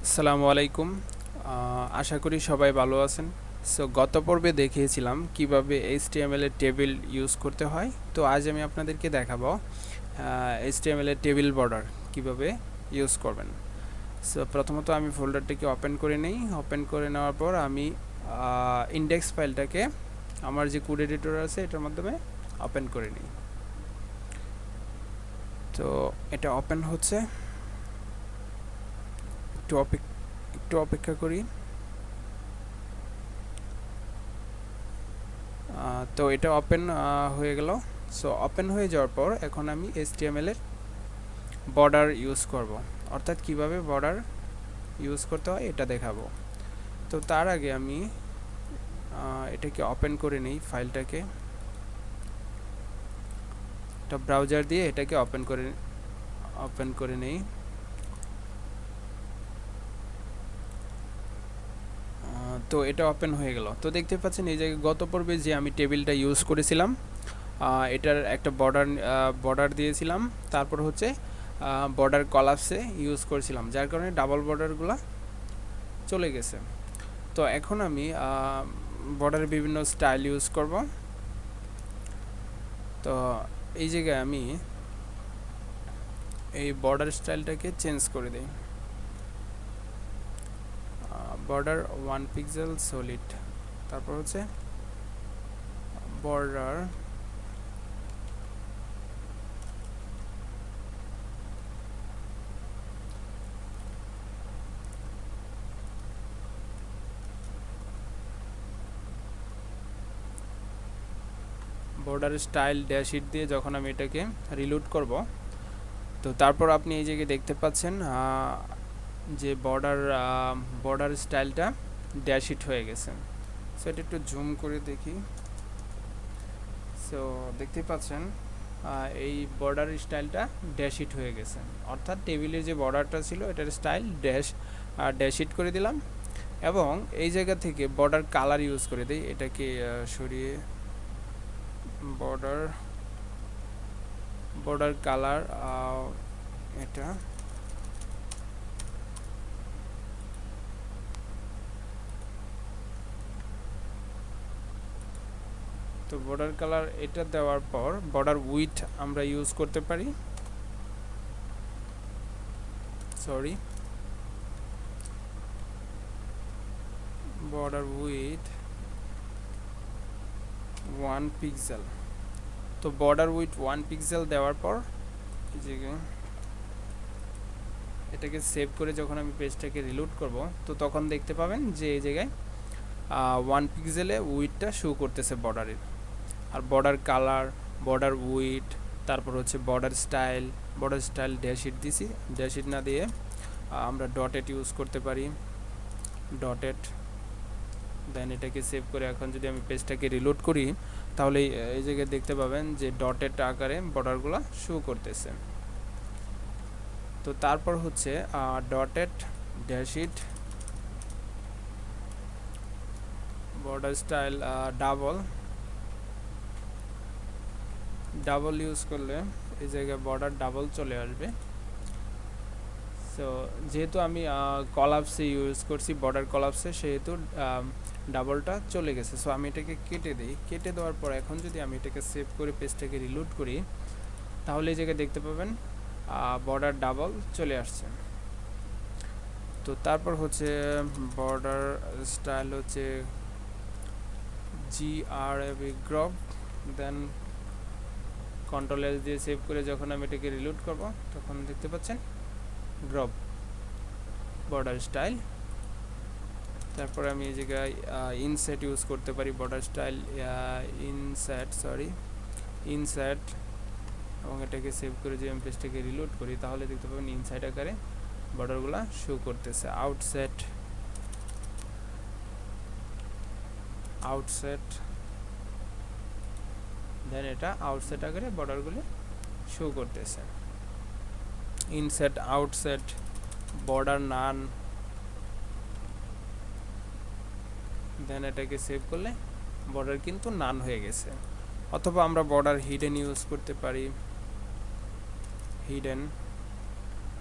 আসসালামু আলাইকুম। আশা করি সবাই ভালো আছেন। সো গত পর্বে দেখিয়েছিলাম কিভাবে এইচটিএমএল এর টেবিল ইউজ করতে হয়। তো আজ আমি আপনাদেরকে দেখাবো এইচটিএমএল এর টেবিল বর্ডার কিভাবে ইউজ করবেন। সো প্রথমত আমি ফোল্ডারটিকে ওপেন করে নিই। ওপেন করে নেওয়ার পর আমি ইন্ডেক্স ফাইলটাকে আমার যে কোড এডিটর আছে এটার মাধ্যমে ওপেন করে নিই। তো এটা ওপেন হচ্ছে, একটু অপেক্ষা করি। তো এটা ওপেন হয়ে গেল। সো ওপেন হয়ে যাওয়ার পর এখন আমি এইচটিএমএল এর বর্ডার ইউজ করব, অর্থাৎ কিভাবে বর্ডার ইউজ করতে হয় এটা দেখাবো। তো তার আগে আমি এটাকে ওপেন করে নিই, ফাইলটাকে একটা ব্রাউজার দিয়ে এটাকে ওপেন করে নেই। তো এটা ওপেন হয়ে গেল। তো দেখতে পাচ্ছেন এই জায়গায় গত পর্বে যে আমি টেবিলটা ইউজ করেছিলাম এটার একটা বর্ডার দিয়েছিলাম, তারপর হচ্ছে বর্ডার কলাপসে ইউজ করেছিলাম, যার কারণে ডাবল বর্ডারগুলো চলে গেছে। তো এখন আমি বর্ডারের বিভিন্ন স্টাইল ইউজ করব। তো এই জায়গায় আমি এই বর্ডার স্টাইলটাকে চেঞ্জ করে দিই, বর্ডার 1 পিক্সেল সলিড, তারপর হচ্ছে বর্ডার স্টাইল ড্যাশিট দিয়ে যখন আমি এটাকে রিলোড করব, তো তারপর আপনি এই জায়গায় দেখতে পাচ্ছেন যে বর্ডার স্টাইলটা ড্যাশিট হয়ে গেছে। সো এটা একটু জুম করে দেখি। সো দেখতে পাচ্ছেন এই বর্ডার স্টাইলটা ড্যাশিট হয়ে গেছে, অর্থাৎ টেবিলের যে বর্ডারটা ছিল এটার স্টাইল ড্যাশিট করে দিলাম। এবং এই জায়গা থেকে বর্ডার কালার ইউজ করে দিই, এটাকে সরিয়ে বর্ডার কালার এটা তো বর্ডার কালার এটা দেওয়ার পর বর্ডার উইথ আমরা ইউজ করতে পারি, বর্ডার উইথ 1 পিক্সেল। তো বর্ডার উইথ 1 পিক্সেল দেওয়ার পর এই জায়গায় এটাকে সেভ করে যখন আমি পেজটাকে রিলোড করব, তো তখন দেখতে পাবেন যে এই জায়গায় 1 পিক্সেলে উইথটা শো করতেছে বর্ডারের। আর বর্ডার কালার, বর্ডার উইথ, তারপর হচ্ছে বর্ডার স্টাইল ড্যাশিট দিছি, ড্যাশিট না দিয়ে আমরা ডটেট ইউজ করতে পারি, ডটেট। দেন এটাকে সেভ করে এখন যদি আমি পেজটাকে রিলোড করি, তাহলে এই জায়গায় দেখতে পাবেন যে ডটেট আকারে বর্ডারগুলো শো করতেছে। তো তারপর হচ্ছে ডটেট ড্যাশিট বর্ডার স্টাইল ডাবল ইউজ করলে এই জায়গায় বর্ডার ডাবল চলে আসবে। সো যেহেতু আমি কলাপসে ইউজ করছি, বর্ডার কলাপসে, সেহেতু ডাবলটা চলে গেছে। সো আমি এটাকে কেটে দিই। কেটে দেওয়ার পর এখন যদি আমি এটাকে সেভ করে পেজটাকে রিলোড করি, তাহলে এই জায়গায় দেখতে পাবেন বর্ডার ডাবল চলে আসছে। তো তারপর হচ্ছে বর্ডার স্টাইল হচ্ছে GRAB গ্রপ, দেন কন্ট্রোল এস দিয়ে সেভ করে যখন আমি এটাকে রিলোড করব, তখন দেখতে পাচ্ছেন গ্রপ বর্ডার স্টাইল। তারপরে আমি এই জায়গায় ইনসেট ইউজ করতে পারি, বর্ডার স্টাইল ইনসেট, এবং এটাকে সেভ করে যদি আমি পেজটাকে রিলোড করি, তাহলে দেখতে পাবেন ইনসাইড আকারে বর্ডারগুলো শো করতেছে। আউটসেট দেন এটা আউটসেট আকারে বর্ডারগুলো শো করতেছে। ইনসেট, আউটসেট, বর্ডার নান, দেন এটাকে সেভ করলে বর্ডার কিন্তু নান হয়ে গেছে। অথবা আমরা বর্ডার হিডেন ইউজ করতে পারি,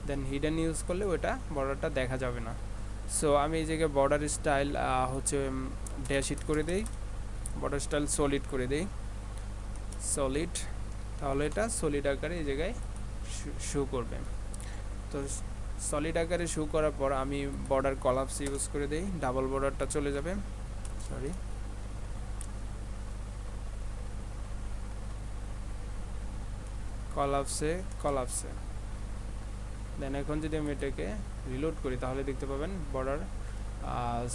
দেন হিডেন ইউজ করলে ওটা বর্ডারটা দেখা যাবে না। সো আমি এই জায়গায় বর্ডার স্টাইল হচ্ছে ড্যাশ ইট করে দেই, বর্ডার স্টাইল সলিড করে দেই, সলিড, তাহলে এটা সলিড আকারে এই জায়গায় শো করবে। তো সলিড আকারে শো করার পর আমি বর্ডার কলাপস ইউজ করে দেই, ডাবল বর্ডারটা চলে যাবে, সরি কলাপসে। দেন এখন যদি আমি এটাকে রিলোড করি তাহলে দেখতে পাবেন বর্ডার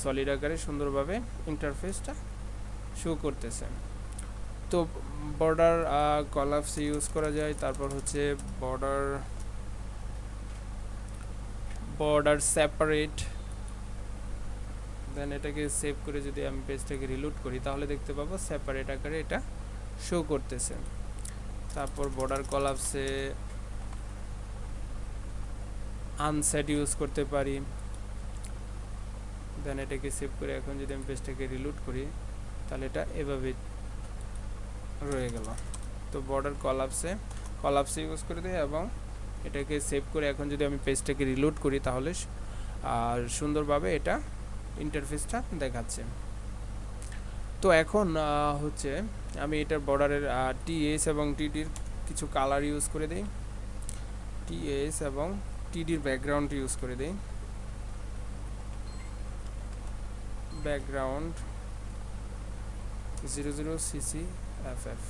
সলিড আকারে সুন্দরভাবে ইন্টারফেসটা শো করতেছে। তো বর্ডার কলাপস ইউজ করা যায়, তারপর হচ্ছে বর্ডার সেপারেট। দেন এটাকে সেভ করে যদি আমি পেজটাকে রিলোড করি তাহলে দেখতে পাবো সেপারেট আকারে এটা শো করতেছে। তারপর বর্ডার কলাপসে আনসেট ইউজ করতে পারি। দেন এটাকে সেভ করে এখন যদি আমি পেজটাকে রিলোড করি তাহলে এটা এভাবে রয়ে গেল। তো বর্ডার কলাপসে ইউজ করে দেয় এবং এটাকে সেভ করে এখন যদি আমি পেজটাকে রিলোড করি তাহলে সুন্দরভাবে এটা ইন্টারফেসটা দেখাচ্ছে। তো এখন হচ্ছে আমি এটার বর্ডারের টিএস এবং টিডির কিছু কালার ইউজ করে দিই, টিএস এবং টিডির ব্যাকগ্রাউন্ড ইউজ করে দিই, ব্যাকগ্রাউন্ড 00CCFF।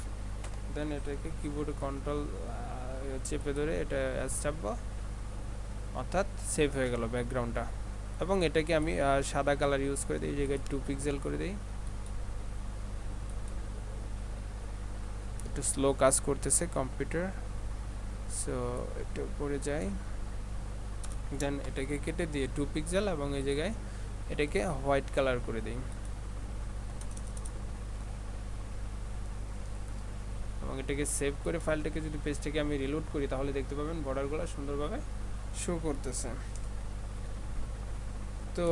দেন এটাকে কিবোর্ডে কন্ট্রোল চেপে ধরে এটা চাপবো, অর্থাৎ সেভ হয়ে গেল ব্যাকগ্রাউন্ডটা। এবং এটাকে আমি সাদা কালার ইউজ করে দিই, এই জায়গায় 2 পিক্সেল করে দিই, একটু স্লো কাজ করতেছে কম্পিউটার, সো একটু পরে যাই। দেন এটাকে কেটে দিয়ে 2 পিক্সেল এবং এই জায়গায় এটাকে হোয়াইট কালার করে দিই এবং এটাকে সেভ করে ফাইলটাকে যদি পেজটাকে আমি রিলোড করি তাহলে দেখতে পাবেন বর্ডারগুলো সুন্দরভাবে শো করতেছে। তো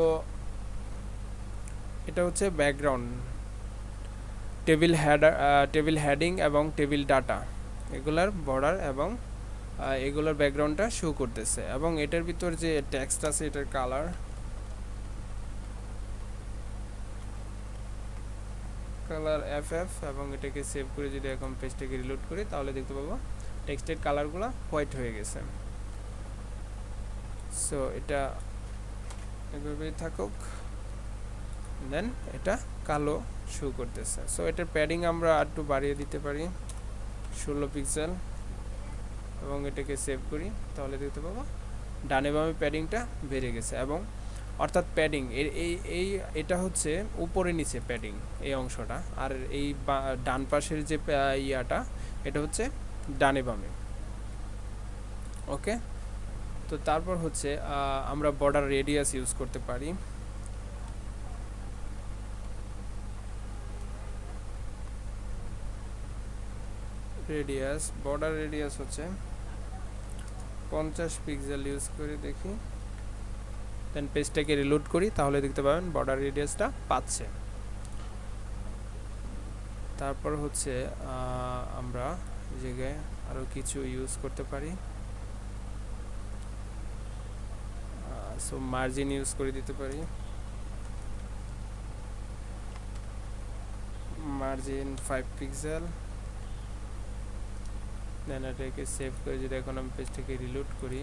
এটা হচ্ছে ব্যাকগ্রাউন্ড, টেবিল হেডিং এবং টেবিল ডাটা, এগুলার বর্ডার এবং এগুলোর ব্যাকগ্রাউন্ডটা শো করতেছে। এবং এটার ভিতর যে টেক্সট আছে এটার কালার FF এবং এটাকে সেভ করে যদি এখন পেজটাকে রিলোড করি তাহলে দেখতে পাবো টেক্সটের কালারগুলো হোয়াইট হয়ে গেছে। সো এটা এভাবেই থাকুক। দেন এটা কালো শো করতেছে। সো এটার প্যাডিং আমরা একটু বাড়িয়ে দিতে পারি 16 পিক্সেল এবং এটাকে সেভ করি তাহলে দেখতে পাবো ডানে বামে প্যাডিংটা বেড়ে গেছে। এবং অর্থাৎ প্যাডিং এটা হচ্ছে উপরে নিচে প্যাডিং এই অংশটা, আর এই ডান পাশের যে ইয়াটা এটা হচ্ছে ডানে বামে। ওকে, তো তারপর হচ্ছে আমরা বর্ডার রেডিয়াস ইউজ করতে পারি। বর্ডার রেডিয়াস হচ্ছে 50 পিক্সেল ইউজ করে দেখি। দেন পেজটাকে রিলোড করি তাহলে দেখতে পাবেন বর্ডার রেডিয়াসটা পাচ্ছে। তারপর হচ্ছে আমরা এই জায়গায় আরও কিছু ইউজ করতে পারি। সো মার্জিন ইউজ করে দিতে পারি, মার্জিন 5 পিক্সেল। দেন এটাকে সেভ করে যদি এখন আমি পেজটাকে রিলোড করি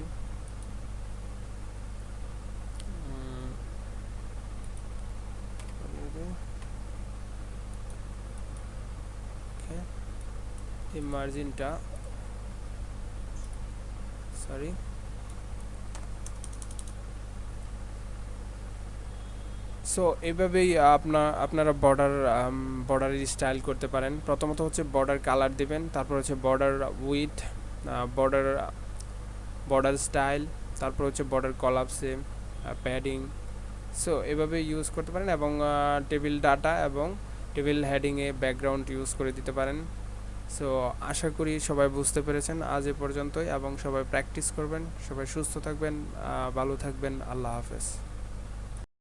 এই মার্জিনটা সরি সো এইভাবেই আপনারা বর্ডারের স্টাইল করতে পারেন। প্রথমত হচ্ছে বর্ডার কালার দিবেন, তারপর হচ্ছে বর্ডার উইথ, বর্ডার স্টাইল, তারপর হচ্ছে বর্ডার কলাপসে প্যাডিং। সো এভাবে ইউজ করতে পারেন এবং টেবিল ডাটা এবং টেবিল হেডিংয়ে ব্যাকগ্রাউন্ড ইউজ করে দিতে পারেন। সো আশা করি সবাই বুঝতে পেরেছেন আজ এ পর্যন্তই, এবং সবাই প্র্যাকটিস করবেন। সবাই সুস্থ থাকবেন, ভালো থাকবেন। আল্লাহ হাফেজ।